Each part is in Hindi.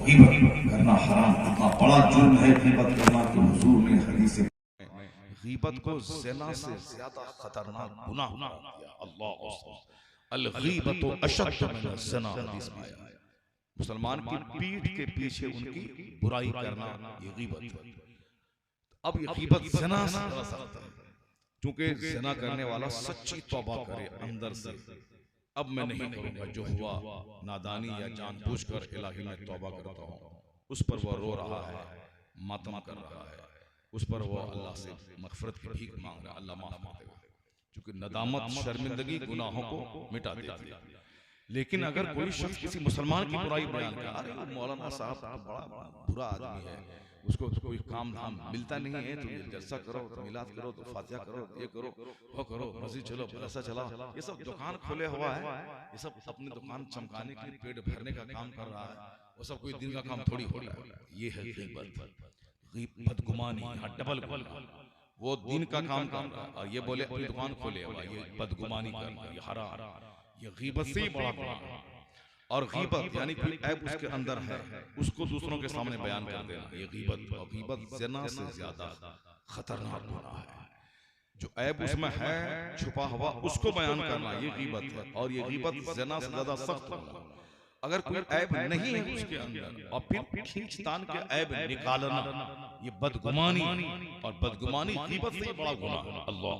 गीबत करना हराम, इतना बड़ा जुर्म है गीबत करना कि हुजूर ने हदीस से गीबत को ज़िना से ज्यादा खतरनाक गुनाह करार दिया। अल्लाह अल गीबतु अशद्दु मिन ज़िना, हदीस में आया है। मुसलमान की पीठ के पीछे उनकी बुराई करना ये गीबत है। अब ये गीबत ज़िना से ज्यादा सख्त है, क्योंकि ज़िना करने वाला सच्ची तौबा करे अंदर से, अब मैं नहीं करूंगा, जो हुआ नादानी या जानबूझकर इलाही में तौबा करता हूँ, उस पर वो रो रहा है, मातम कर रहा है, उस पर वो अल्लाह से मग़फ़िरत की भीख मांग रहा है, अल्लाह माफ कर देगा, क्योंकि नदामत शर्मिंदगी गुनाहों को मिटा देती है। लेकिन अगर कोई शख्स किसी मुसलमान की बुराई बयान करे, अरे वो मौलाना साहब तो बड़ा बुरा आदमी है, उसको तो कोई काम धाम मिलता नहीं है, तो ये जलसा करो, तो मिलाद करो, तो फातिहा करो, ये करो, वो करो, मस्जिद चलो, मदरसा चला, ये सब दुकान खोले हुआ है, ये सब अपनी दुकान चमकाने के लिए, पेट भरने का काम कर रहा है, वो सब कोई दिन का काम थोड़ी हो रहा है। ये है गीबत, बदगुमानी, डबल गुनाह। वो दिन का काम कर रहा है और ये बोले अपनी दुकान खोले हुआ, ये बदगुमानी कर रहा है, ये हराम, ये गीबत से ही बड़ा गुनाह है। और गीबत यानी कोई ऐब उसके अंदर है, उसको दूसरों के सामने बयान कर देना, ये गीबत। और गीबत ज़िना से ज्यादा खतरनाक गुनाह है। जो ऐब उसमें है छुपा हुआ, उसको बयान करना ये गीबत है, और ये गीबत ज़िना से ज्यादा सख्त गुनाह। अगर कोई ऐब नहीं है उसके अंदर और फिर खींचतान के ऐब निकालना, ये बदगुमानी, और बदगुमानी गीबत से ही बड़ा गुनाह है। अल्लाह,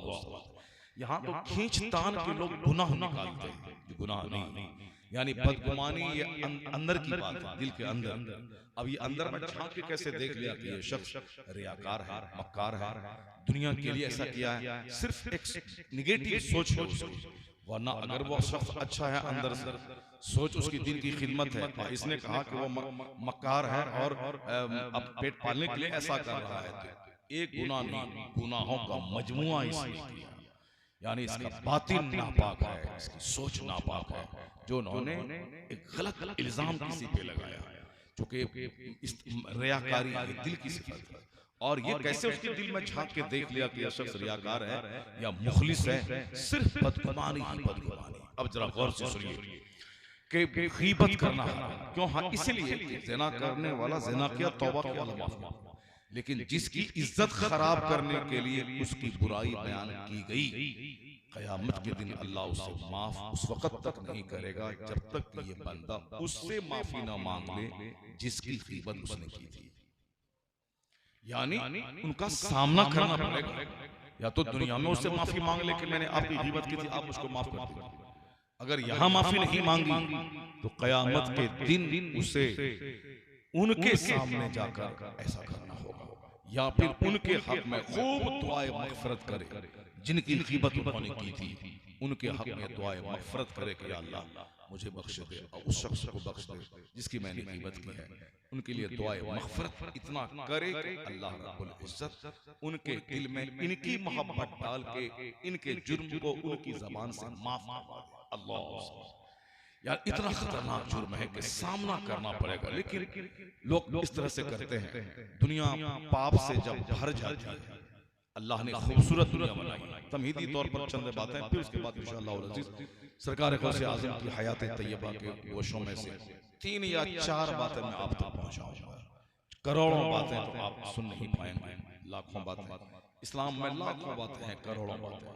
यहाँ तो खींचतान के लोग गुनाह निकालते हैं, जो गुनाह नहीं, यानी बदगुमानी ये अंदर की बात है, दिल के अंदर। अब ये अंदर में झांक के कैसे देख लिया कि ये शख्स रियाकार है, मक्कार है, दुनिया के लिए ऐसा किया है, सिर्फ एक निगेटिव सोच है उसकी, वरना अगर वो शख्स अच्छा है अंदर से, सोच उसकी दिन की खिदमत है, और इसने कहा कि वो मक्कार है और अब पेट पालने के लिए ऐसा कर रहा है, तो एक गुनाह नहीं, गुनाहों का मजमुआ इसने किया, यानी इसका बातिन नापाक है, इसकी सोच नापाक है, जो उन्होंने एक गलत इल्जाम किसी पे लगाया, क्योंकि इस रियाकारी ये दिल की सिफत है। और ये कैसे उसके दिल में झांक के देख लिया कि यह शख्स रियाकार है या मुखलिस है, सिर्फ बदगुमानी ही बदगुमानी। अब जरा गौर से सुनिए कि गीबत करना है क्यों, हाँ इसलिए ज़िना करने वाला ज़िना किया, तौबा किया, अल्लाह माफ किया, लेकिन जिसकी इज्जत खराब करने के लिए उसकी बुराई बयान की गई, कयामत के दिन अल्लाह उसे माफ उस वक्त तक नहीं करेगा जब तक कि ये बंदा उससे माफी ना मांग ले जिसकी गीबत उसने की थी। यानी उनका सामना करना पड़ेगा, या तो दुनिया में उससे माफी मांग ले कि मैंने आपकी गीबत की थी, आप उसको माफ कर दीजिए। अगर यहां माफी नहीं मांगी तो कयामत के दिन उसे उनके सामने जाकर ऐसा करना होगा, या फिर उनके हक में खूब दुआए मग़फ़िरत करे, जिनकी गीबत उन्होंने की थी उनके हक में दुआए मग़फ़िरत करे कि या अल्लाह मुझे बख्श दे, और उस शख्स को बख्श दे जिसकी मैंने गीबत की है, उनके लिए दुआए मग़फ़िरत इतना करे कि अल्लाह रब्बुल इज़्ज़त उनके दिल में इनकी मोहब्बत डाल के इनके जुर्म को उनकी ज़बान से माफ करवा दे। अल्लाह, यार इतना खतरनाक जुर्म है कि सामना करना पड़ेगा, लेकिन लोग इस तरह से करते हैं। दुनिया पाप से जब भर जाती है, अल्लाह ने खूबसूरत दुनिया बनाई, तमहीदी तौर पर चंद बातें, फिर उसके बाद इंशाअल्लाह अज़ीज़ सरकार गौसे आज़म की हयात तैयबा के गोशों में से 3 या 4 बातें मैं आप तक पहुंचाऊंगा। करोड़ों बातें तो आप सुन नहीं पाएंगे, लाखों बातें, इस्लाम में लाखों बातें हैं, करोड़ों बातें,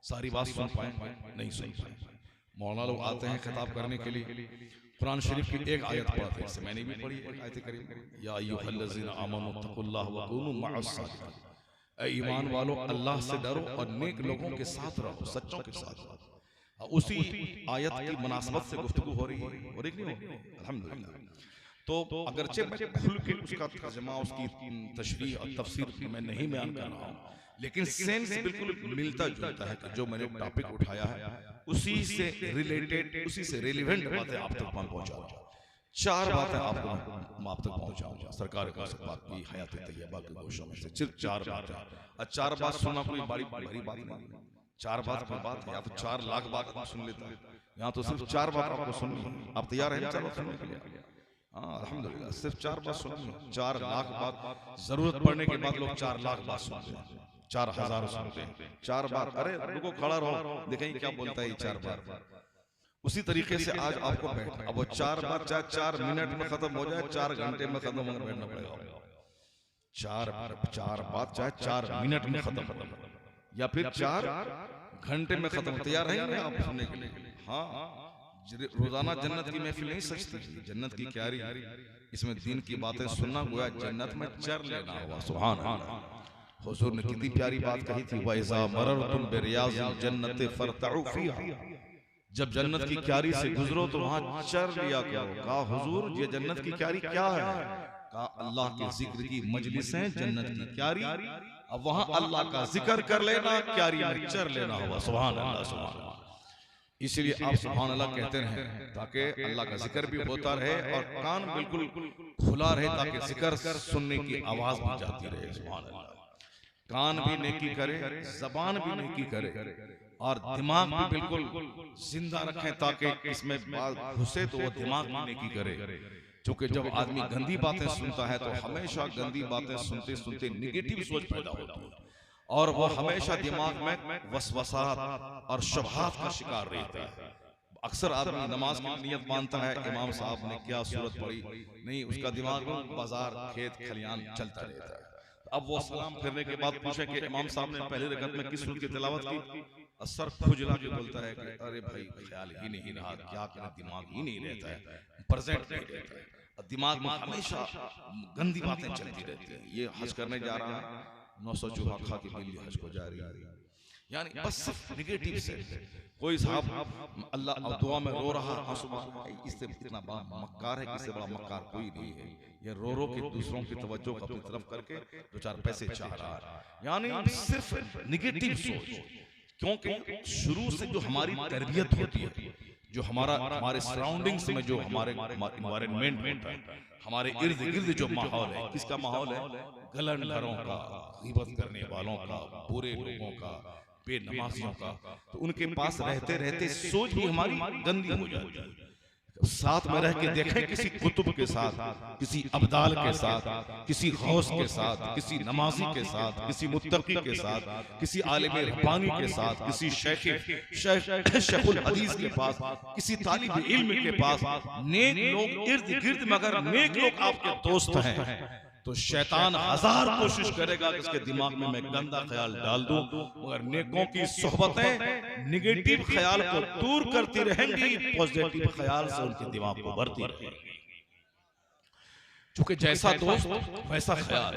सारी बात सुन पाएंगे नहीं सुन पाएंगे। मौलाना लोग आते हैं खिताब करने के लिए, कुरान शरीफ की एक आयत पढ़ते हैं, मैंने भी पढ़ी एक आयत करीम, या अय्युहल्लज़ीना आमनू तक़ुल्लाह व कूनू मअस-सादिक़ीन, ऐ ईमान वालों अल्लाह से डरो और नेक लोगों के साथ रहो, सच्चों के साथ रहो। उसी आयत की मुनासबत से गुफ्तगू हो रही है, और एक नहीं हो रही, अल्हम्दुलिल्लाह। तो अगरचे मैं खुल के उसका तर्जुमा, उसकी तशरीह और तफसीर मैं नहीं बयान कर रहा हूँ, लेकिन सेंस बिल्कुल मिलता जुलता है कि जो मैंने टॉपिक उठाया है उसी से रिलेटेड, उसी से रिलेवेंट बातें आप तक पहुंचा रहा हूँ। 4 बातें आपको आप तक पहुंचाऊंगा सरकार की हयात तैयबा के गोशों में से, सिर्फ 4 बातें। और 4 बात सुनना कोई बड़ी बड़ी बात नहीं, 4 बात की बात है, या तो 4 लाख बात आप सुन लेते हैं, यहाँ तो सिर्फ 4 बात आपको सुननी है। आप तैयार हैं 4 बात सुनने के लिए? हाँ अल्हम्दुलिल्लाह, सिर्फ 4 बात सुनिए। 4 लाख बात जरूरत पड़ने के बाद लोग 4 लाख बात सुनते हैं, 4000 सुनते हैं, 4 बार। अरे रुको, खड़ा रहो, देखें क्या बोलता है ये 4 बार। उसी तरीके से आज आपको बैठना, अब वो 4 बात चाहे 4 मिनट में खत्म हो जाए, 4 घंटे में खत्म होकर बैठना पड़ेगा। 4 बात चाहे 4 मिनट में खत्म हो या फिर 4 घंटे में खत्म, तैयार रहेंगे आप सुनने के लिए? हाँ, रोजाना जन्नत की महफिल नहीं सजती, जन्नत की क्यारी, इसमें दीन की बातें सुनना, गोया जन्नत में चर लेना हुआ। सुभान अल्लाह। हुजूर ने कितनी प्यारी बात कही थी, वइज़ा मररतुम बिरियाज़िल जन्नत फरतउ फीहा, जब जन्नत की क्यारी से गुजरो तो वहां चर लिया करो। कहा हुजूर ये जन्नत की क्यारी क्या है? कहा अल्लाह के जिक्र की मजलिस है जन्नत की क्यारी, अब वहां अल्लाह का जिक्र कर लेना, क्यारी में चर लेना हुआ। सुभान अल्लाह, सुभान अल्लाह। इसलिए आप सुभान अल्लाह कहते रहें ताकि अल्लाह का जिक्र भी होता रहे और कान बिल्कुल खुला रहे, ताकि जिक्र सुनने की आवाज भी जाती रहे। सुभान अल्लाह। कान भी नेकी करे, जबान भी नेकी करे और दिमाग भी बिल्कुल जिंदा रखें, ताकि इसमें बात घुसे तो वो दिमाग भी नेकी करे। क्योंकि जब आदमी गंदी बातें सुनता है तो हमेशा गंदी बातें सुनते सुनते निगेटिव सोच पैदा होती है और वो हमेशा दिमाग में वसवसात और शुबहात का शिकार रहता है। अक्सर आदमी नमाज की नियत मानता है, इमाम साहब ने क्या सूरत पढ़ी, नहीं उसका दिमाग में बाजार खेत खलियान चलता रहता है। अब वो सलाम फिरने के बाद पूछे कि इमाम साहब ने पहले रकत में किस सूरत की तिलावत की, असर खुजला के बोलता है कि अरे भाई ख्याल ही नहीं रहा, क्या करें, दिमाग ही नहीं रहता है, प्रेजेंट नहीं रहता है, दिमाग में हमेशा गंदी बातें चलती रहती है। ये हज करने जा रहा है, 900 चूहा खा के बिल्ली हज को जा रही है, यानी बस सिर्फ निगेटिव से। कोई साहब अल्लाह दुआ में रो रहा, इससे इतना बड़ा मक्कार है, इससे बड़ा मक्कार कोई नहीं है। ये रो के दूसरों की तवज्जो अपनी तरफ करके 2-4 पैसे चाह रहा है, यानी सिर्फ निगेटिव सोच। क्योंकि शुरू से जो हमारी तरबियत होती है, जो हमारे सराउंडिंग्स में जो हमारे एनवायरनमेंट होता है, हमारे इर्द गिर्द जो माहौल है, किसका माहौल है? गलनघरों का, ग़ीबत करने वालों का, बुरे लोगों का, बेनमाजियों का। तो उनके पास रहते रहते सोच भी हमारी गंदी हो जाती है। साथ में रह के देखें किसी कुतुब के साथ, किसी अब्दाल के साथ, किसी गौस के साथ, किसी नमाजी के साथ, किसी मुत्तकी के साथ, किसी आलिम रब्बानी के साथ, किसी शेखुल हदीस के पास, किसी तालिब इल्म के पास, नेक लोग इर्द गिर्द में अगर नेक लोग आपके दोस्त हैं तो शैतान 1000 कोशिश करेगा कि इसके दिमाग में मैं गंदा ख्याल डाल दूं, मगर नेकों की सोहबतें निगेटिव ख्याल को दूर करती रहेंगी, पॉजिटिव ख्याल से उनके दिमाग को भरती रहेंगी। क्योंकि जैसा दोस्त वैसा ख्याल,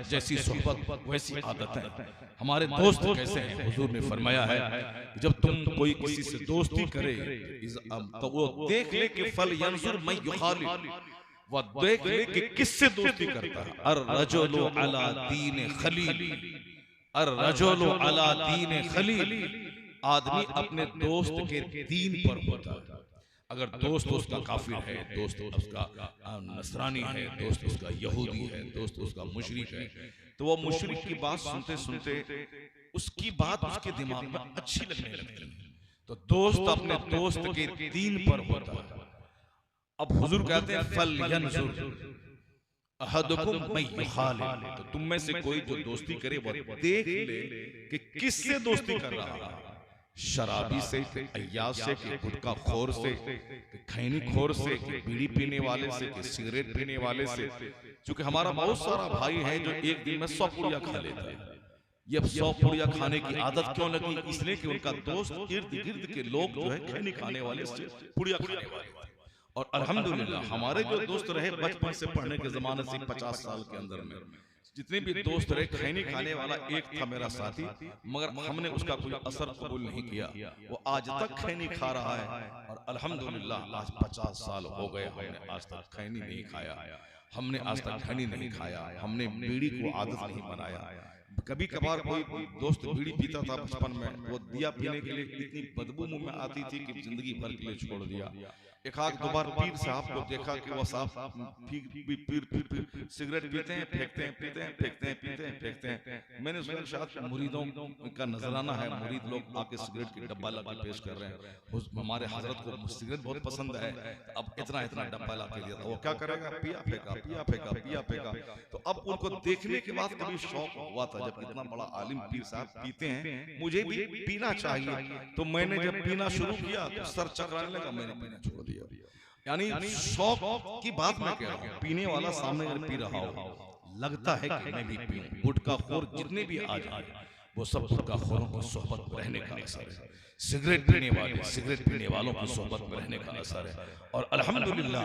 जैसी सोहबत वैसी आदतें। हमारे दोस्त कैसे हैं? हुजूर ने फरमाया है जब तुम कोई किसी से दोस्ती करे तो वो देख ले कि फल यंजुर मैं युखालिल, वो देख ले कि किससे दोस्ती करता है। अर्रजुलु अला दीन खलील, अर्रजुलु अला दीन खलील, आदमी अपने दोस्त के दीन पर होता है। अगर दोस्त उसका काफिर है, दोस्त उसका नसरानी है, दोस्त उसका यहूदी है, दोस्त उसका मुशरिक है, तो वो मुशरिक की बात सुनते सुनते उसकी बात उसके दिमाग में अच्छी लगने लगती है। तो दोस्त अपने दोस्त के दीन पर होता है। अब हुजूर कहते हैं फल यंजुर अहदुकुम मैं युखालिल, तो तुम में से कोई जो दोस्ती करे वो देख ले कि किससे दोस्ती कर रहा है। शराबी से, कि अय्याश से, कि गुटखा खोर से, कि खैनी खोर से, कि बीड़ी पीने वाले से, कि सिगरेट पीने वाले से। क्योंकि हमारा बहुत सारा भाई है जो एक दिन में 100 पुड़िया खा लेता है। ये 100 पुड़िया खाने की आदत क्यों लगी? इसलिए कि उनका दोस्त इर्द गिर्द के लोग जो है खैनी खाने वाले से, पुड़िया खाने वाले। और अल्हम्दुलिल्लाह हमारे जो दोस्त रहे बचपन से, पढ़ने के जमाने से 50 साल के अंदर में जितने भी दोस्त रहे, खैनी खाने वाला एक था मेरा साथी, मगर हमने उसका कोई असर कबूल नहीं किया। वो आज तक खैनी खा रहा है और अल्हम्दुलिल्लाह आज 50 साल हो गए, हमने आज तक खैनी नहीं खाया, हमने आज तक खैनी नहीं खाया, हमने बीड़ी को आदत नहीं बनाया। कभी कभार कोई दोस्त बीड़ी पीता था बचपन में, वो दिया पीने के लिए इतनी बदबू मुंह में आती थी कि जिंदगी भर के लिए छोड़ दिया। एक आध दो बार पीर साहब को देखा कि वो साहब सिगरेट पीते हैं, फेंकते हैं, पीते हैं, फेंकते हैं, पीते हैं, फेंकते हैं। मैंने उसमें शायद मुरीदों का नजराना है, मुरीद लोग आके सिगरेट की डब्बा ला के पेश कर रहे हैं। हमारे हजरत को सिगरेट बहुत पसंद है, अब इतना इतना डब्बा ला के दिया, वो क्या करेगा, पिया फेंका, पिया फेंका, पिया फेंका। तो अब उनको देखने के बाद कभी शौक हुआ था, जब इतना बड़ा आलिम पीर साहब पीते हैं, मुझे भी पीना चाहिए। तो मैंने जब पीना शुरू किया तो सर चकराने लगा, मैंने पीना छोड़ दिया। यानी शौक की बात मैं कह रहा हूँ। पीने वाला सामने अगर पी रहा हो, लगता है कि मैं भी पीऊं। गुटखा खोर जितने भी आ जाए, वो सब गुटखा खोरों की सोहबत में रहने का असर है। सिगरेट पीने वाले, सिगरेट पीने वालों की सोहबत में रहने का असर है। और अल्हम्दुलिल्लाह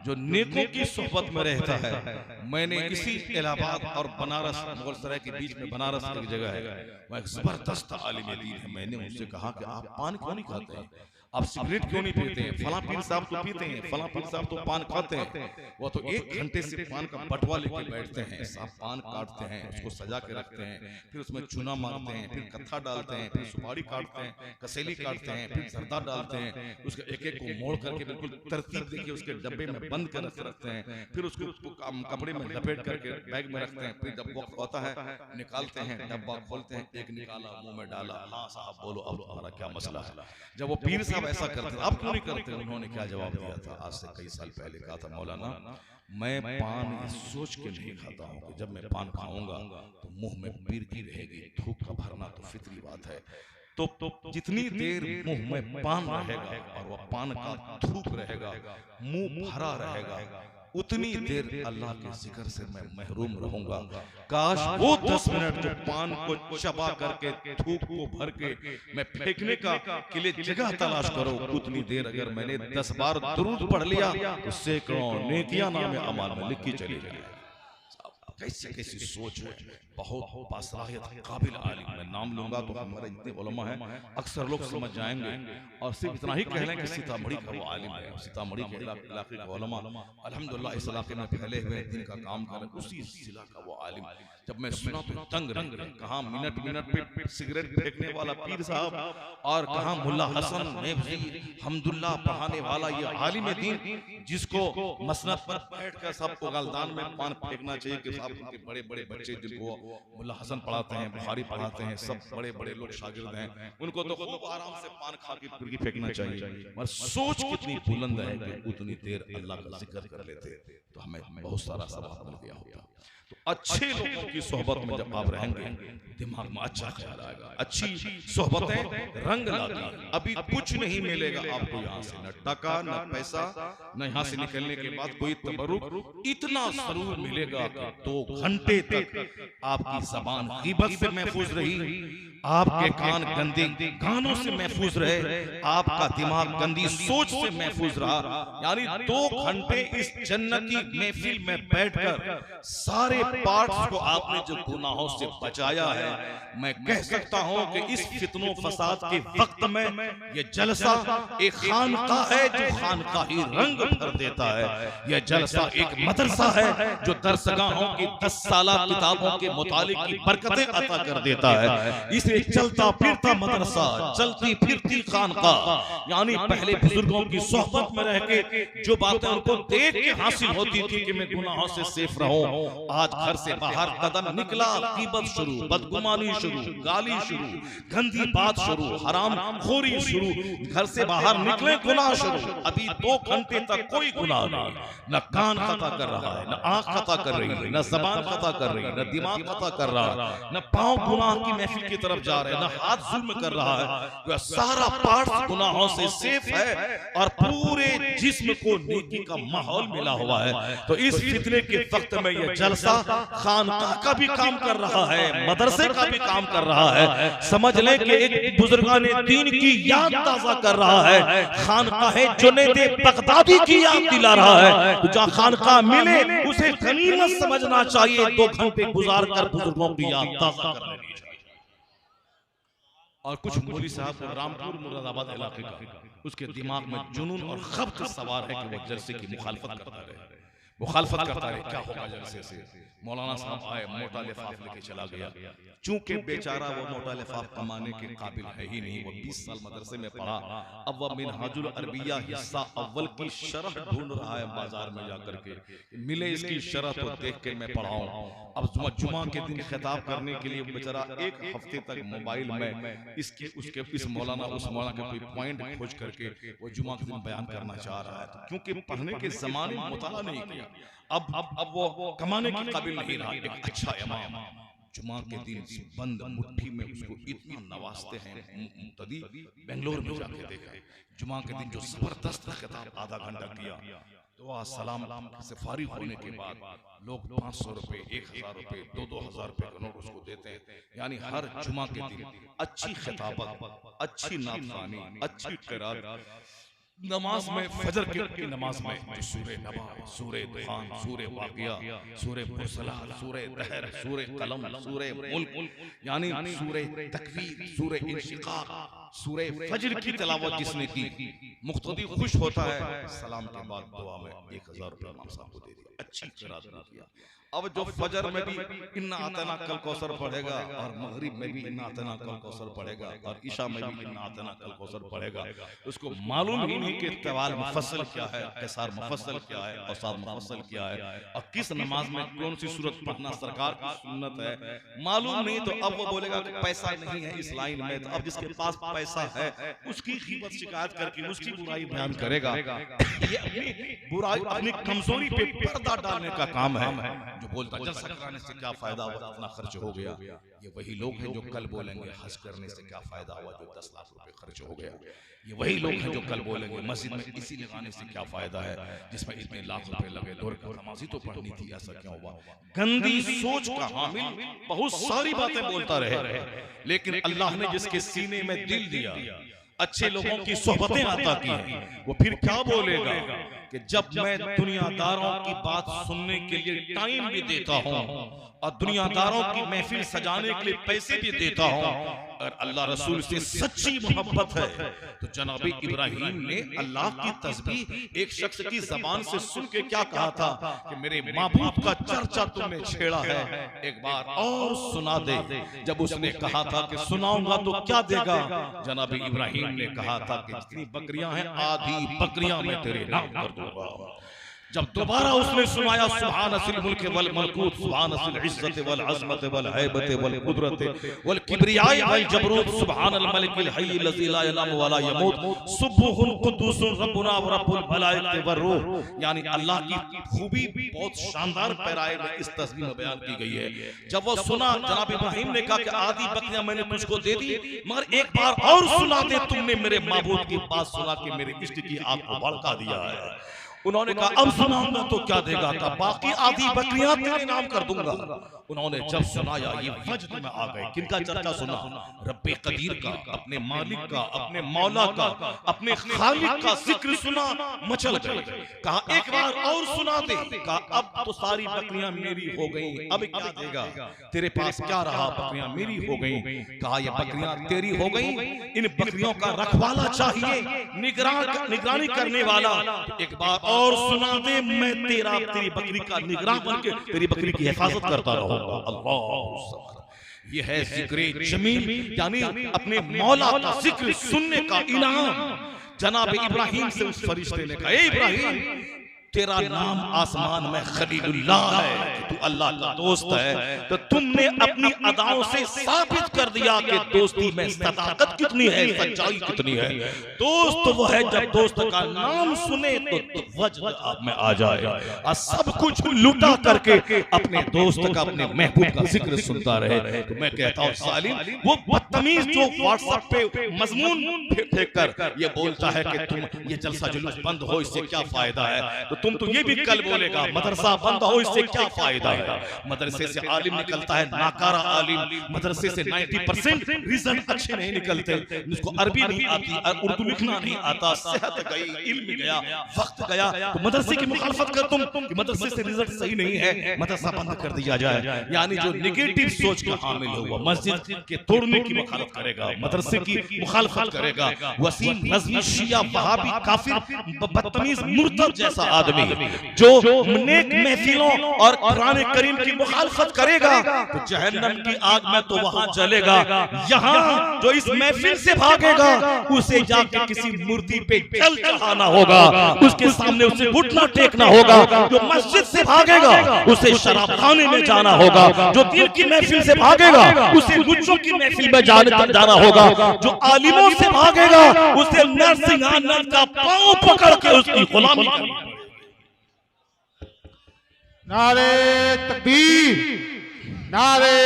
जो नेकों की सोहबत में रहता है, मैंने इसी इलाहाबाद और बनारस, मुगलसराय के बीच में बनारस एक जगह है, वह एक जबरदस्त आलिम दीन है। मैंने उनसे कहा कि आप पान क्यों नहीं खाते हैं, आप सिगरेट क्यों नहीं पीते हैं? फला पीर साहब तो पीते हैं, फला पीर साहब तो पान खाते हैं, वो तो 1 घंटे से पान का बटवा लेके बैठते हैं। साहब पान काटते हैं, उसको सजा के रखते हैं, फिर उसमें चूना मारते हैं, फिर कत्था डालते हैं, फिर सुपारी काटते हैं, कसेली काटते हैं, फिर जर्दा डालते हैं, उसके एक एक को मोड़ करके बिल्कुल तरतीब देके उसके डब्बे में बंद कर रखते हैं, फिर उसको कपड़े में लपेट करके बैग में रखते हैं। फिर जब वक्त होता है निकालते हैं, डब्बा खोलते हैं, एक निकाला, मुंह में डाला, हाँ साहब बोलो अब तुम्हारा क्या मसला है। जब वो पीर साहब ऐसा करते, अब क्यों नहीं करते? उन्होंने क्या जवाब दिया था? आज से कई साल पहले कहा था, मौलाना मैं पान इस सोच के नहीं खाता हूँ कि जब मैं पान खाऊंगा तो मुंह में पीर की रहेगी, थूक का भरना तो फितरी बात है। तो जितनी देर मुंह में पान रहेगा और वह पान का थूक रहेगा, मुंह भरा रहेगा, उतनी देर अल्लाह के जिक्र से मैं महरूम रहूंगा। काश वो 10 मिनट जो पान को चबा करके, थूक को भर के मैं फेंकने का के लिए जगह तलाश करो, उतनी देर अगर मैंने 10 बार दुरूद पढ़ लिया तो सैकड़ों नेकियां नामे अमाल में लिखी चली जाएगी। कैसी कैसी सोच है, बहुत बासलाहियत काबिल आलिम। मैं नाम लूंगा तो हमारे जितने उलमा हैं अक्सर लोग समझ जाएंगे, और सिर्फ इतना ही कह लें कि सीतामढ़ी का वो आलिम है, सीतामढ़ी के इलाके का उलमा अल्हम्दुलिल्लाह इस इलाके में फैले हुए दिन का काम कर रहे, उसी जिला का वो आलिम। जब मैं सुना तो तंग रह गया, कहाँ मिनट मिनट पे सिगरेट फेंकने वाला पीर साहब और कहाँ मुल्ला हसन नेबजी हम्दुल्लाह पढ़ाने वाला ये आलिम दीन, जिसको मसनद पर बैठकर सबको गलदान में पान फेंकना चाहिए कि साहब उनके बड़े बड़े बच्चे जिनको मुल्ला हसन पढ़ाते हैं, बुखारी पढ़ाते हैं, सब बड़े बड़े लोग शागिर्द हैं, उनको तो खूब आराम से पान खा के फिर फेंकना चाहिए। मगर सोच कितनी बुलंद है कि उतनी देर अल्लाह का जिक्र कर लेते तो हमें बहुत सारा सवाब मिल गया होता। तो अच्छे लोगों की सोहबत में जब आप रहेंगे, दिमाग में अच्छा ख्याल आएगा। अच्छी सोहबतें रंग लाती। अभी कुछ नहीं मिलेगा आपको यहाँ से, न टका न पैसा, न यहाँ से निकलने के बाद कोई तबरुक। इतना जरूर मिलेगा कि 2 घंटे तक आपकी जबान गीबत से महफूज रही, आपके कान गंदे गानों से महफूज रहे, आपका दिमाग गंदी सोच से महफूज रहा। यानी 2 घंटे इस जन्नती महफिल में बैठकर सारे पार्ट्स को आपने जो गुनाहों से बचाया है, मैं कह सकता हूं कि इस फितनों फसाद के वक्त में ये जलसा एक खानका है जो खानकाही रंग भर देता है। यह जलसा एक मदरसा है जो दरसगाहों की 10 साला किताबों के मुतालिक की बरकतें अता कर देता है। इसे चलता फिरता मदरसा, चलती फिरती खानका, यानी पहले बुजुर्गों की सोहबत में रह के जो बातें उनको देख के हासिल होती थी कि मैं गुनाहों से सेफ रहूं, आज घर से बाहर कदम निकला, ग़ीबत शुरू, बदगुमानी शुरू, गाली शुरू, गंदी बात शुरू, हराम खोरी शुरू, घर से बाहर निकले गुनाह शुरू। अभी 2 घंटे तक कोई गुनाह नहीं, न कान खता कर रहा है, न आंख खता कर रही है, न जबान खता कर रही है, न दिमाग खता कर रहा है, न पांव गुनाह की महफिल की तरफ जा रहे हैं, न हाथ जुल्म कर रहा है। वह सारा पार्ट गुनाहों से सेफ है और पूरे जिस्म को नेकी का माहौल मिला हुआ है। तो इस फितने के वक्त में यह जलसा खानका का भी काम कर रहा है, मदरसे का भी काम कर रहा है। समझ लें कि एक बुजुर्गाने दीन की याद ताजा कर रहा है, खानका है जुनैद बगदादी की याद दिला रहा है। तो जहाँ खानका मिले उसे गनीमत समझना चाहिए, 2 घंटे गुजार कर बुजुर्गों की याद ताजा कर लेनी चाहिए। और कुछ मौलवी साहब रामपुर मुरादाबाद इलाके का, उसके दिमाग में जुनून और खब्त सवार है कि वो जलसे की मुखालफत करता रहे। मुखालफत करता रहे, क्या होगा जलसे से। मौलाना साहब आए, मोटा लिफाफ लेके चला गया। चूंकि बेचारा वो मोटा लिफाफ कमाने के काबिल है ही नहीं, वो 20 साल मदरसे में पढ़ा, अब वह मिनहाजुल अरबिया हिस्सा अव्वल की शरह ढूंढ रहा है बाजार में जाकर के, मिले इसकी शरह तो देख के मैं पढ़ाऊं। अब जुमा के दिन खिताब करने के लिए बेचारा एक हफ्ते तक मोबाइल में इसके उसके इस मौलाना उस मौलाना के कोई पॉइंट खोज करके वो जुमा के दिन बयान करना चाह रहा है, क्योंकि पढ़ने के जमाने में मुताला नहीं किया, अब वो कमाने के काबिल नहीं रहा। एक अच्छा इमाम जुमा के दिन बंद मुट्ठी में उसको इतना नवाजते हैं। मुक्तदी बेंगलोर में जाके देखा, जुमा के दिन जो जबरदस्त खिताब आधा घंटा किया, दुआ सलाम से फारिग होने के बाद लोग 500 रुपए, 1000 रुपए, 2-2000 रुपए का नोट उसको देते हैं। यानी हर जुमा के दिन अच्छी खिताबत, अच्छी नातखानी, अच्छी क़िरात, नमाज में फजर की नमाज में जो सूरे नबा, सूरे दुखान, सूरे वाक़िया, सूरे मुरसलात, सूरे दहर, सूरे कलम, सूरे मुल्क, यानी सूरे तकवीर, सूरे इंशिकाक, सूरे फजर की तिलावत जिसने की, मुक्तदी खुश होता है। सलाम के बाद दुआ में 1000 रुपये इमाम साहब को दे दिया, अच्छी क़िरात किया। अब जो फजर में भी इन्ना आतना कल कौसर पढ़ेगा, और मगरिब में भी इन्ना आतना कल कौसर पढ़ेगा, और ईशा में भी इन्ना आतना कल कौसर पढ़ेगा, उसको मालूम ही नहीं कि तवाल मुफस्सल क्या है, क़िसार मुफस्सल क्या है, औसात मुफस्सल क्या है, और किस नमाज में कौन सी सूरत पढ़ना सरकार की सुन्नत है, मालूम नहीं। तो अब वो बोलेगा कि पैसा नहीं है इस लाइन में, तो अब जिसके पास पैसा है उसकी ग़ीबत शिकायत करके उसकी बुराई बयान करेगा। ये अपनी बुराई, अपनी कमजोरी पे पर्दा डालने का काम है। जो बोलता जलसा कराने से क्या फायदा हुआ, इतना खर्च हो गया, ये वही लोग हैं जो कल बोलेंगे हज करने से क्या फायदा हुआ, जो 10 लाख रुपए खर्च हो गया। ये वही लोग हैं जो कल बोलेंगे मस्जिद में इसी लगाने से क्या फायदा है, जिसमें इतने लाख रुपए लगे, दौर का नमाजी तो पढ़नी थी, ऐसा क्यों हुआ। गंदी सोच का हामिल बहुत सारी बातें बोलता रहे, लेकिन अल्लाह ने जिसके सीने में दिल दिया, अच्छे लोगों की सोहबतें अता की हैं, वो फिर क्या बोलेगा कि जब मैं दुनियादारों की बात सुनने के लिए टाइम भी देता हूँ और दुनियादारों की महफिल सजाने के लिए पैसे भी देता हूँ, और अल्लाह रसूल से सच्ची मोहब्बत है, तो जनाब इब्राहिम ने अल्लाह की तस्बीह एक शख्स की जबान से सुन के क्या कहा था कि मेरे माबूद का चर्चा तुमने छेड़ा है, एक बार और सुना दे। जब उसने कहा था कि सुनाऊंगा तो क्या देगा, जनाब इब्राहिम ने कहा था कि जितनी बकरियां हैं आधी बकरियां मैं तेरे नाम कर दूंगा। जब दोबारा उसने सुनाया सुभान असिल मुल्क वल मलकूत, सुभान असिल इज्जत वल अज़मत वल हैबत वल कुदरत वल किब्रियाई वल जबरूत, सुभान अल मलिकिल हय्य लज़ी ला यनामु वला यमूत, सुब्बुहुल कुद्दूसुर रब्बुना व रब्बुल मलाइकति वर रूह। यानी अल्लाह की खूबी बहुत शानदार पैराए में इस तस्बीह में बयान की गई है। जब वो सुना, जनाब इब्राहिम ने कहा कि आधी बकरियां मैंने तुझको दे दी, मगर एक बार और सुना दे, तुमने मेरे माबूद की बात सुना के मेरे इश्क की आग को भड़का दिया है। उन्होंने कहा अब सुनाऊंगा तो क्या देगा, कहा बाकी आधी बकरियां तेरे नाम कर दूंगा। उन्होंने जब सुनाया ये वजद में आ गए। किनका चर्चा सुना? रब्बे कदीर का, अपने मालिक का, अपने मौला का, अपने खालिक का जिक्र सुना, मचल गए। कहा एक बार और सुना दे। कहा अब तो सारी बकरियां मेरी हो गई, अब क्या देगा, तेरे पास क्या रहा, बकरियां मेरी हो गई। कहा ये बकरियां तेरी हो गई, इन बकरियों का रखवाला चाहिए, निगरानी करने वाला। एक बार और सुना दे, मैं तेरी बकरी का निगरान बनके तेरी बकरी की हिफाजत करता रहूंगा। अल्लाह, ये है जिक्र जमील, यानी अपने मौला का जिक्र सुनने का इनाम। जनाब इब्राहिम से उस फरिश्ते ने कहा, ए इब्राहिम तेरा नाम आसमान में खलीलुल्लाह है, तू अल्लाह का दोस्त है, तो तुमने अपनी अदाओं से साबित कर दिया कि दोस्ती में सदाकत कितनी है, सच्चाई कितनी है। दोस्त वो है जब दोस्त का नाम सुने तो वजद आप में आ जाए और सब कुछ लुटा करके अपने दोस्त का, अपने महबूब का जिक्र सुनता रहे। तो मैं कहता हूँ सालिम, वो बदतमीज जो व्हाट्सएप पे मजमून फेंक कर ये बोलता है कि तुम ये जलसा जुलूस बंद हो, इससे क्या फायदा है, तो तुम तो ये भी कल बोलेगा मदरसा बंद हो, इससे क्या फायदा है। मदरसे से आलिम निकलता है नाकारा आलिम, मदरसे से 90% रिजल्ट अच्छे नहीं निकलते, जिसको अरबी नहीं आती, उर्दू लिखना नहीं आता, सेहत गई, इल्म गया, वक्त गया, तो मदरसे की मुखालफत कर तुम कि मदरसे से रिजल्ट सही नहीं है, मदरसा बंद कर दिया जाए। यानी जो नेगेटिव सोच का हामिल हुआ मस्जिद के तोड़ने की मुखालफत करेगा, मदरसे की मुखालफत करेगा, वसीम नज़वी शिया वहाबी काफिर बदतमीज मुर्तद जैसा आदमी जो नेक महफिलों और कुरान करीम की मुखालफत करेगा तो जहन्नम की आग में तो वहां जलेगा। यहाँ जो इस महफिल से भागेगा उसे जाके किसी मूर्ति पे जल चढ़ाना होगा, उसके सामने उसे घुटना टेकना होगा। जो मस्जिद से भागेगा उसे शराब खाने में जाना होगा, जो दिल की महफिल से भागेगा उसे गुच्चों की महफिल में जाना होगा, जो आलिमों से भागेगा उसे नरसिंह आनंद का पांव पकड़ के उसकी गुलामी करनी पड़ेगी। नारे तकबीर, नारे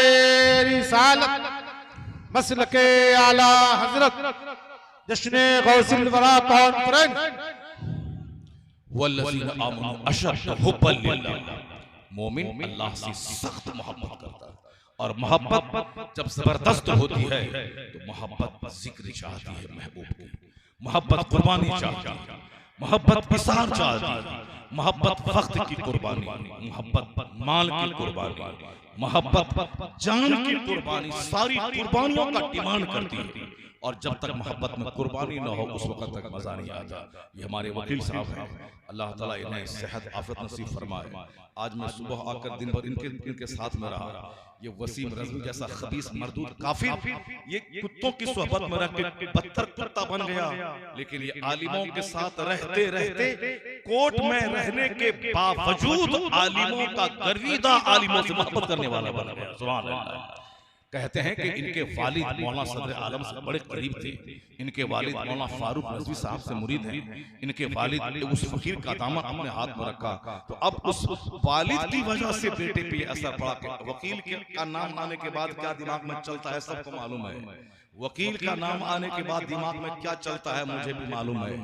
रिसालत, मसलके आला हजरत, जश्न गौसिल वरा कॉन्फ्रेंस। वल्लज़ीना आमनू अशद्द हुब्बन लिल्लाह, मोमिन अल्लाह से सख्त मोहब्बत करता है। और मोहब्बत जब जबरदस्त होती है तो मोहब्बत जिक्र चाहती है महबूब की, मोहब्बत कुर्बानी चाहती है, मोहब्बत विसार चाहती है, मोहब्बत वक्त की कुर्बानी, मोहब्बत माल की कुर्बानी, मोहब्बत जान की कुर्बानी, सारी कुर्बानियों का डिमांड करती है। और जब तक मोहब्बत में कुर्बानी न हो उस वक्त तक मजा नहीं आता। ये हमारे वकील साहब हैं, अल्लाह ताला इन्हें सेहत आफियत नसीब फरमाए। आज मैं सुबह आकर दिन भर इनके साथ में रहा। ये वसीम रज़वी जैसा खबीस मरदूद काफिर ये कुत्तों की सोहबत में रह के बदतर कुत्ता बन गया, लेकिन ये आलिमों के साथ रहते रहते कोर्ट में रहने के बावजूद आलिमों का गर्विदा आलिमों से मोहब्बत करने वाला बन गया। सुभान अल्लाह। कहते हैं कि इनके वालिद मौलाना सदर आलम से बड़े करीब थे। इनके वालिद मौलाना फारूक रज़वी साहब से मुरीद हैं। इनके वालिद उस फकीर का दामन अपने हाथ में रखा तो अब उस वालिद की वजह से बेटे पे असर पड़ा कि वकील का नाम आने के बाद क्या दिमाग में चलता है सबको मालूम है। वकील का नाम आने के बाद दिमाग में क्या चलता है मुझे भी मालूम है,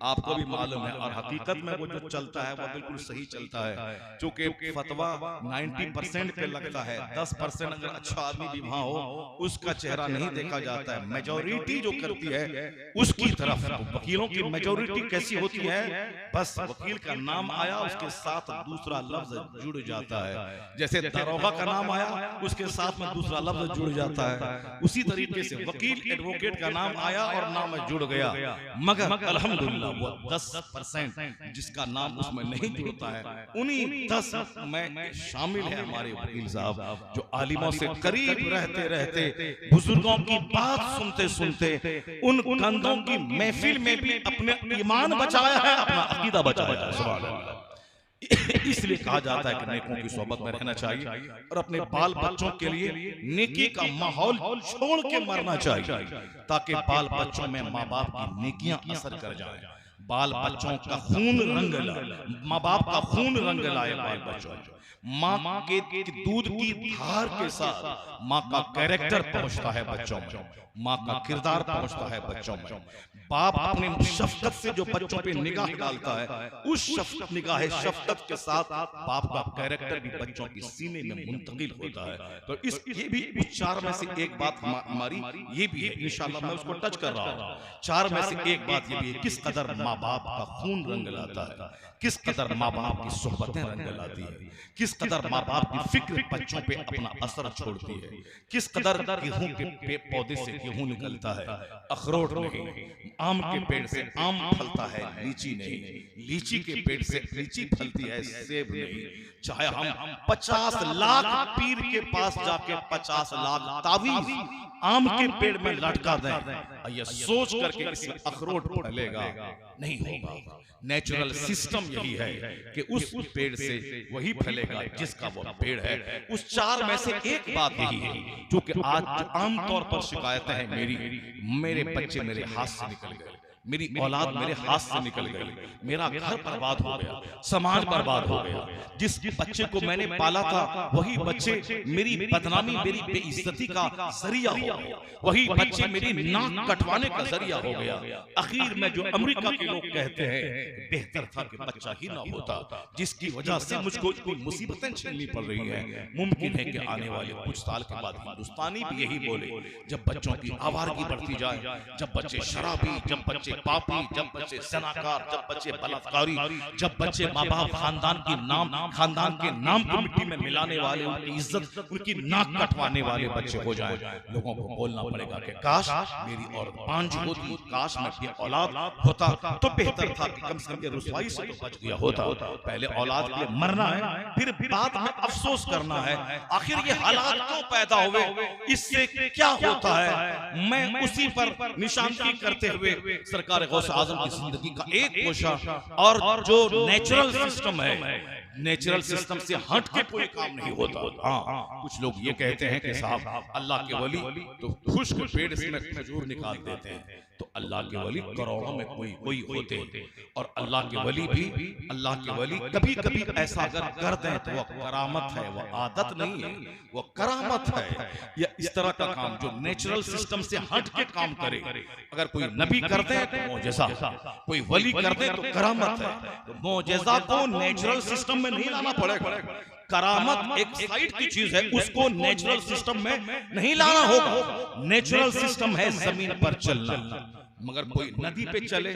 आपको भी मालूम है। और हकीकत में वो जो चलता है वो बिल्कुल सही चलता है, क्योंकि फतवा 90% पे लगता है, 10% अगर अच्छा आदमी भी वहां हो उसका चेहरा नहीं देखा जाता है। मेजोरिटी जो करती है उसकी तरफ, वकीलों की मेजोरिटी कैसी होती है, बस वकील का नाम आया उसके साथ दूसरा लफ्ज जुड़ जाता है। जैसे दरोगा का नाम आया उसके साथ में दूसरा लफ्ज जुड़ जाता है, उसी तरीके से वकील एडवोकेट का नाम आया और नाम जुड़ गया। मगर अल्हम्दुलिल्लाह वो 10% जिसका नाम उसमें नहीं जुड़ता है उन्हीं 10 में शामिल है हमारे वकील साहब, जो आलिमों से करीब रहते रहते बुजुर्गों की बात सुनते सुनते उन कंधों की महफिल में भी अपने ईमान बचाया है, अपना अकीदा बचाया है। सुभान अल्लाह। इसलिए कहा जाता है कि नेकों की सोहबत में रहना चाहिए और अपने बाल बच्चों के लिए नेकी का माहौल छोड़ के मरना चाहिए, ताकि बाल बच्चों में माँ बाप की नेकियां असर कर जाए, बाल बच्चों का खून रंग लाए, माँ बाप का खून रंग लाए बाल बच्चों। माँ के दूध की धार के साथ माँ का कैरेक्टर पहुंचता है बच्चों में, माँ का किरदार पहुंचता है बच्चों में। बाप अपने शफकत से जो बच्चों पे निगाह डालता है उस निगाह शफकत के साथ बाप का कैरेक्टर भी बच्चों के सीने में मुंतकिल होता है। तो ये भी उस 4 में से एक बात हमारी ये भी है, इंशाल्लाह मैं उसको टच कर रहा हूँ। 4 में से एक बात ये भी है, किस कदर माँ बाप का खून रंग लाता है, किस कदर माँ बाप की सोहबतें रंग लाती है, किस कदर माँ बाप की फिक्र बच्चों पे अपना असर छोड़ती है, किस कदर गेहूं के पौधे से गेहूं निकलता है, अखरोट नहीं, आम के पेड़ से आम फलता है, लीची नहीं, लीची के पेड़ से लीची फलती है, सेब नहीं। चाहे हम 50 लाख पीर के पास जाके 50 लाख तावीज आम के पेड़ में लटका दें, ये सोच करके इसमें अखरोट फलेगा नहीं होगा। नेचुरल सिस्टम यही है कि उस पेड़ से वही फलेगा जिसका वो पेड़ है। उस 4 में से एक बात यही है, क्योंकि आज आमतौर पर शिकायतें हैं मेरे बच्चे मेरे हाथ से निकल गए, मेरी औलाद मेरे हाथ से निकल गई, मेरा घर बर्बाद हो गया, समाज बर्बाद हो गया, जिस बच्चे को मैंने पाला था वही बच्चे मेरी बदनामी मेरी बेइज्जती का जरिया हो गया, वही बच्चे मेरी नाक कटवाने का जरिया हो गया। आखिर में जो अमेरिका के लोग कहते हैं बेहतर था कि बच्चा ही ना होता, जिसकी वजह से मुझको इतनी मुसीबतें झेलनी पड़ रही हैं। मुमकिन है कि आने वाले कुछ साल के बाद हिंदुस्तानी भी यही बोले, जब बच्चों की आवारगी बढ़ती जाए, जब बच्चे शराबी, जब बच्चे पापी, जब बच्चे जनाकार, जब बच्चे बलात्कारी, जब बच्चे माँ बाप खानदान के नाम को मिट्टी में मिलाने वाले, उनकी इज्जत उनकी नाक कटवाने वाले बच्चे हो जाएं, लोगों को बोलना पड़ेगा कि काश मेरी और बांझ होती, काश मैं ये औलाद होता तो बेहतर था कि कम से कम ये रुसवाई से तो बच गया होता। पहले औलाद के लिए मरना है, फिर बाद में अफसोस करना है आखिर ये हालात क्यों पैदा हुए, इससे क्या होता है। मैं उसी पर निशानदेही करते हुए सरकार गौस आजम की जिंदगी का एक गोशा और जो नेचुरल सिस्टम है, नेचुरल सिस्टम से हट के कोई काम नहीं होता। हाँ, कुछ लोग ये कहते हैं कि साहब अल्लाह के वली तो खुश्क पेड़ से खजूर निकाल देते हैं, तो अल्लाह के वली करोड़ों में कोई होते और अल्लाह के वली भी अल्लाह के वली कभी कभी ऐसा अगर कर दें तो वह करामत है, वह आदत नहीं है, वह करामत है। या इस तरह का काम जो नेचुरल सिस्टम से हट के काम करे, अगर कोई नबी कर दे तो मोजेज़ा, कोई वली कर दे तो करामत है। तो मोजेज़ा को नेचुरल सिस्टम में नहीं लाना पड़ेगा, करामत एक साइड की चीज है, उसको नेचुरल सिस्टम में नहीं लाना होगा। नेचुरल सिस्टम है जमीन पर चलना, मगर कोई नदी पे चले,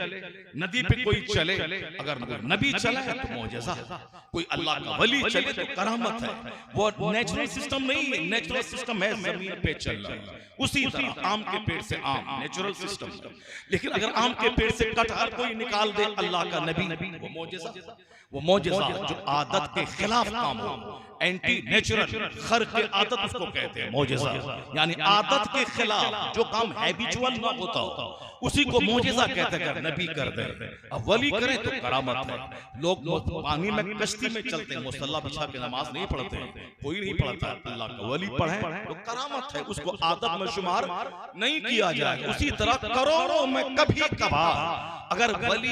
नदी पे कोई चले, अगर नबी चला है तो मौजज़ा है, कोई अल्लाह का वली चले तो करामत है। वो नेचुरल सिस्टम नहीं है, नेचुरल सिस्टम है जमीन पे चलना। उसी तरह आम के पेड़ से आम नेचुरल सिस्टम, लेकिन अगर आम के पेड़ से कटहल कोई निकाल दे अल्लाह का नबी, वो मौजज़ा, वो मौजज़ा जो आदत के खिलाफ काम हो, एंटी नेचुरल, खर के आदत उसको कहते हैं मौजज़ा, यानी आदत के खिलाफ जो काम हैबिचुअल ना होता हो उसी को मौजज़ा कहते हैं। अगर नबी कर दे, अब वली करे तो करामत है। लोग पानी में कश्ती में चलते हैं, मुसल्ला बिछा के नमाज नहीं पढ़ते, कोई नहीं पढ़ता, अल्लाह का वली पढ़े तो करामत है, उसको आदत में शुमार नहीं किया जाए। उसी तरह करोड़ों में कभी कभार अगर वली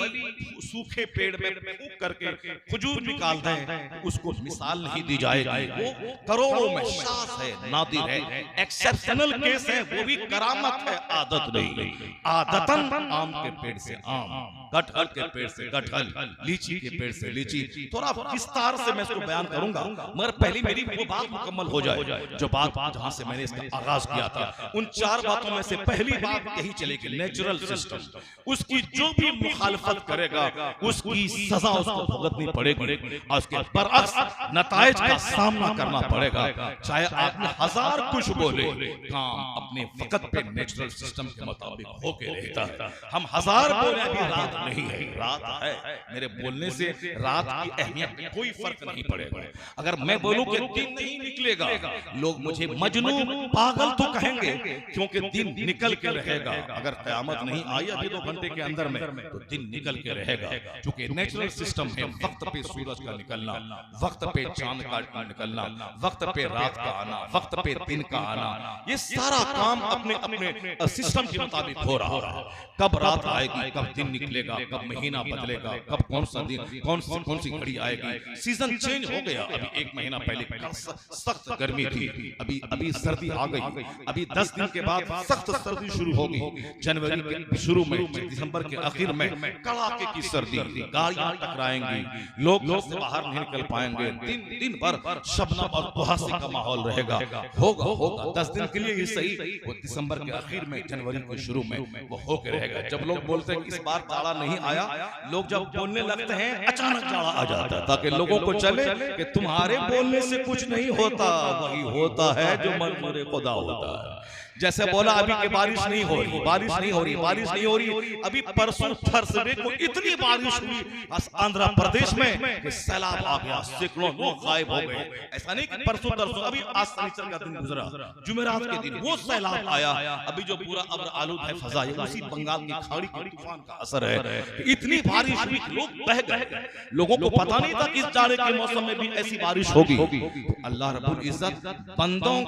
सूखे पेड़ में फूंक करके खजूर निकाल दें, उसको मिसाल नहीं दी जाएगी। वो करोड़ों में शास है, नादिर है, एक्सेप्शनल केस है, वो भी करामत है, आदत नहीं। आदतन आम के पेड़ से आम, कटहल के पेड़ से कटहल, लीची के पेड़ से लीची। थोड़ा विस्तार से मैं इसको बयान करूंगा, मगर पहले मेरी वो बात मुकम्मल हो जाए जो बात जहां से मैंने इसका आगाज किया था। उन चार बातों में से पहली बात यही चलेगी, नेचुरल सिस्टम, उसकी जो भी मुखालफत करेगा उसकी सजा उसको भुगतनी पड़ेगी, और उसके बरअक्स नताइज का सामना करना पड़ेगा। चाहे आपने हजार कुछ बोले, काम अपने वक्त पे नेचुरल सिस्टम के मुताबिक होके रहता है। हम हजार बोले अभी रात नहीं है, रात है, मेरे बोलने से रात की अहमियत में कोई फर्क नहीं पड़ेगा। अगर मैं बोलूं कि दिन नहीं निकलेगा, लोग मुझे मजनून पागल तो कहेंगे, क्योंकि दिन निकल के रहेगा। अगर क़यामत नहीं आई अभी 2 घंटे के अंदर में, तो दिन निकल के रहेगा, क्योंकि नेचुरल सिस्टम है वक्त पे सूरज का निकलना, वक्त पे चांद का निकलना, वक्त पे रात का आना, वक्त पे दिन का आना। ये सारा काम अपने अपने सिस्टम के मुताबिक हो रहा है। कब रात आएगी, कब दिन निकलेगा, कब महीना बदलेगा, कब कौन सा दिन, कौन सी घड़ी आएगी। सीजन चेंज हो गया, अभी 1 महीना पहले सख्त गर्मी थी, अभी सर्दी आ गई, अभी 10 दिन के बाद सख्त सर्दी शुरू होगी। जनवरी के शुरू में, दिसंबर के आखिर में कड़ाके की सर्दी, गाड़ियां टकराएंगी, लोग घर से बाहर नहीं निकल पाएंगे, दिन भर शबनम और कुहासे का माहौल रहेगा। होगा 10 दिन के लिए ही सही, वो दिसंबर के आखिर में, जनवरी के शुरू में वो होके रहेगा। जब लोग बोलते हैं कि इस बार जाड़ा नहीं आया, लोग जब बोलने लगते हैं अचानक जाड़ा आ जाता है, ताकि लोगों को चले कि तुम्हारे बोलने से कुछ नहीं होता, वही होता है जो मंजूर खुदा होता है। जैसे बोला अभी के बारिश नहीं हो रही, बारिश नहीं हो रही, बारिश नहीं हो रही, अभी परसों थर्सडे को इतनी बारिश हुई आंध्र प्रदेश में कि सैलाब आ गया, सैकड़ों लोग गायब हो गए। ऐसा नहीं कि परसों तरसों, अभी आज शनिचर का दिन गुजरा, जुमेरात के दिन वो सैलाब आया। अभी जो पूरा अब्र आलूद है फजा, ये उसी बंगाल की खाड़ी के तूफान का असर है। इतनी बारिश हुई, लोग बह गए, लोगों को पता नहीं था कि इस जाड़े के मौसम में भी ऐसी बारिश होगी। अल्लाह रब्बुल इज्जत बंदों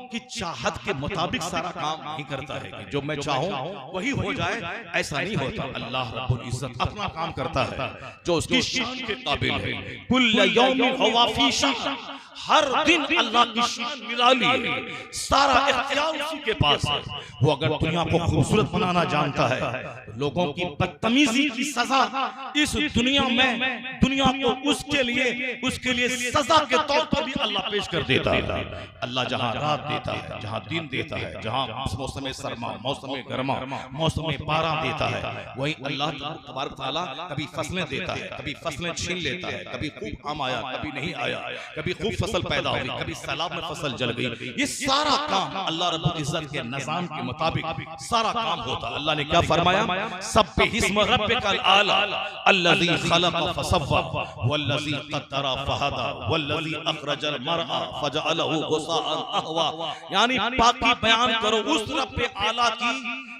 की चाहत के मुताबिक काम नहीं करता है कि जो मैं चाहूं वही हो जाए, ऐसा नहीं होता। अल्लाह रब्बुल इज्जत अपना काम करता है जो उसकी शान के काबिल है। कुल्ल यौमिन हुवा फी शान, हर दिन अल्लाह की शान निराली है, सारा इख्तियार उसी के पास है। वो अगर दुनिया को खूबसूरत बनाना जानता है, लोगों की बदतमीजी की सजा इस दुनिया में, दुनिया को उसके लिए सजा के तौर पर भी अल्लाह पेश कर देता है। अल्लाह जहाँ रात देता है, जहाँ दिन देता है, जहाँ मौसम सरमा, मौसम गर्मा, मौसम पारा देता है, वही अल्लाह तबारक तआला कभी फसलें देता है, कभी फसलें छीन लेता है, कभी खूब आम आया, कभी नहीं आया, कभी खूब फसल पैदा हुई, कभी सैलाब में फसल जल गई। ये सारा काम अल्लाह रब्बुल इज्जत के निजाम के मुताबिक सारा काम होता है। अल्लाह ने क्या फरमाया? सब्बिहिस्म रब्बिकल आला अल्लज़ी खलक़ फसव्वा वल्लज़ी क़द्दर फहदा वल्लज़ी अखरजल मरअ फजअलहु गुसाअन अहवा। यानी पाकी बयान करो उस रब आला की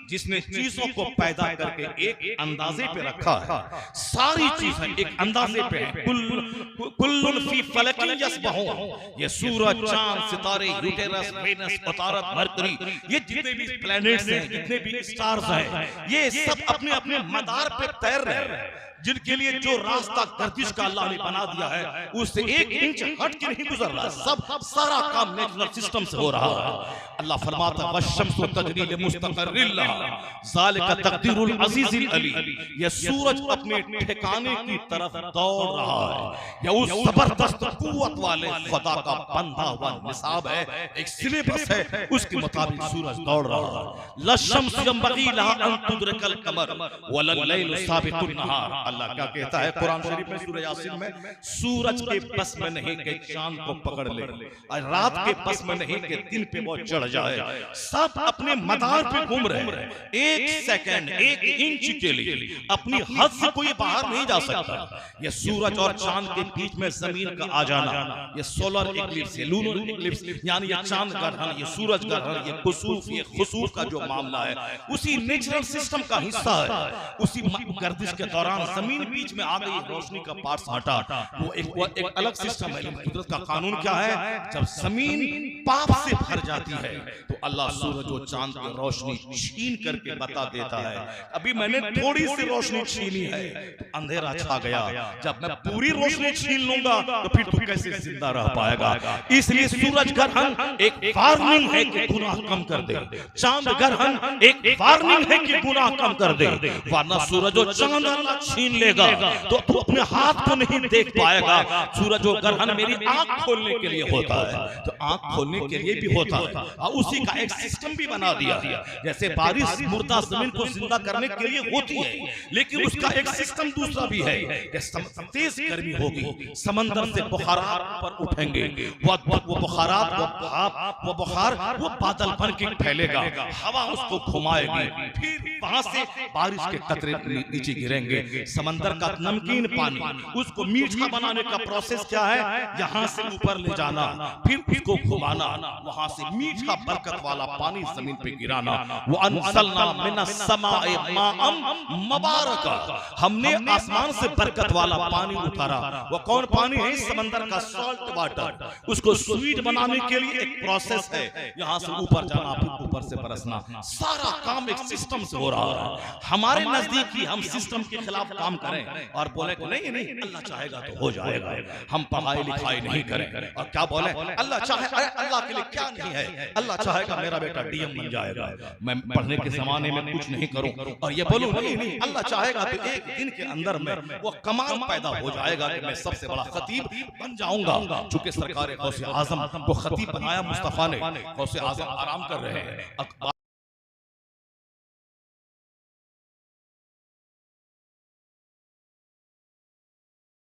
जिसने चीजों को पैदा करके एक अंदाजे पे रखा है। सारी चीजें एक अंदाजे पे है। कुल्लुन फी फलकिन यस्बहून। ये सूरज, चांद, सितारे, यूरेनस, वेनस, उतारत, मरकरी, ये जितने भी प्लैनेट्स हैं, जितने भी स्टार्स हैं, ये सब अपने अपने मदार पे तैर रहे हैं, जिनके लिए जो रास्ता गर्दिश का अल्लाह ने बना दिया है उससे 1 इंच हट के नहीं गुजर रहा। सब सारा काम नेचुरल सिस्टम से हो रहा है। अल्लाह फरमाता है वश्शम्सु तजरी लिमुस्तक़र्रिन लहा ज़ालिका तक़दीरुल अज़ीज़िल अलीम। ये सूरज अपने ठिकाने की तरफ दौड़ रहा है। या उस जबरदस्त कुव्वत वाले खुदा का बंधा हुआ निसाब है, एक सिलेबस है, उसके मुताबिक सूरज दौड़ रहा है। लश्शम्सु यंबग़ी लहा अन तुदरिकल कमर वलल लैलु साबिक़ुन नहार। अल्लाह क्या कहता है कुरान शरीफ में सूरह यासीन में? सूरज के बस में नहीं कि चांद को पकड़ ले, और रात के बस में नहीं कि दिन पे वो चढ़ जाए। सब अपने मदार पे घूम रहे हैं। 1 सेकंड, 1 इंच के लिए अपनी हद से कोई बाहर नहीं जा सकता। ये सूरज और चांद के बीच में जमीन का आ जाना, ये सोलर इक्लिप्स, ये लूनर इक्लिप्स, यानी ये चांद ग्रहण, ये सूरज ग्रहण, ये कुसूफ, ये खुसूफ का जो मामला है, उसी नेचुरल सिस्टम का हिस्सा है। उसी गर्दिश के दौरान जमीन बीच में आ गई, रोशनी का पार्ट हटा, वो एक अलग सिस्टम है। कुदरत का कानून क्या है? जब जमीन पाप से भर जाती है तो अल्लाह सूरज और चांद की रोशनी छीन करके बता देता है अभी मैंने थोड़ी सी रोशनी छीनी है तो अंधेरा छा गया, जब मैं पूरी रोशनी छीन लूंगा तो फिर तू कैसे जिंदा रह पाएगा। इसलिए सूरज ग्रहण एक वार्निंग है कि गुनाह कम कर दे, चांद ग्रहण एक वार्निंग है कि गुनाह कम कर दे, वरना सूरज और चांद अल्लाह छीन लेगा तो तू अपने हाथ को नहीं देख पाएगा। सूरज और ग्रहण मेरी आंख खोलने के लिए होता है, तो आंख खोलने के लिए भी होता है, और उसी का एक सिस्टम भी बना दिया। जैसे बारिश मुर्दा जमीन को जिंदा करने के लिए होती है, लेकिन उसका एक सिस्टम दूसरा भी है कि तेज गर्मी होगी, समंदर से बुखारात पर उठेंगे, वो बुखारात, वो बुखार वो बादल बन के फैलेगा, हवा उसको घुमाएगी, फिर वहां से बारिश के कतरे नीचे गिरेंगे। समंदर का नमकीन पानी उसको मीठा बनाने का प्रोसेस क्या है? यहाँ से ऊपर ले जाना, फिर उसको घुमाना, वहां से मीठा बरकत वाला पानी जमीन पे गिराना। वो अनसलना मिनस समाए माअम मुबारका, हमने आसमान से बरकत वाला पानी उतारा। वो कौन पानी है? समंदर का सॉल्ट वाटर। उसको स्वीट बनाने के लिए एक प्रोसेस है, यहाँ से ऊपर जाना, फिर ऊपर से बरसना। सारा काम एक सिस्टम से हो रहा है। हमारे नजदीक ही हम सिस्टम के खिलाफ काम करें और बोले कि नहीं नहीं अल्लाह चाहेगा तो हो जाएगा, हम पढ़ाई लिखाई नहीं करें और क्या बोले अल्लाह चाहे, अरे अल्लाह के लिए क्या नहीं है, अल्लाह चाहेगा मेरा बेटा डीएम बन जाएगा, मैं पढ़ने के जमाने में कुछ नहीं करूं और ये बोलूं नहीं नहीं अल्लाह चाहेगा तो एक दिन के अंदर में वो कमाल पैदा हो जाएगा कि मैं सबसे बड़ा खतीब बन जाऊंगा। चूंकि सरकार गौसे आजम को खतीब बनाया मुस्तफा ने, गौसे आजम आराम कर रहे हैं।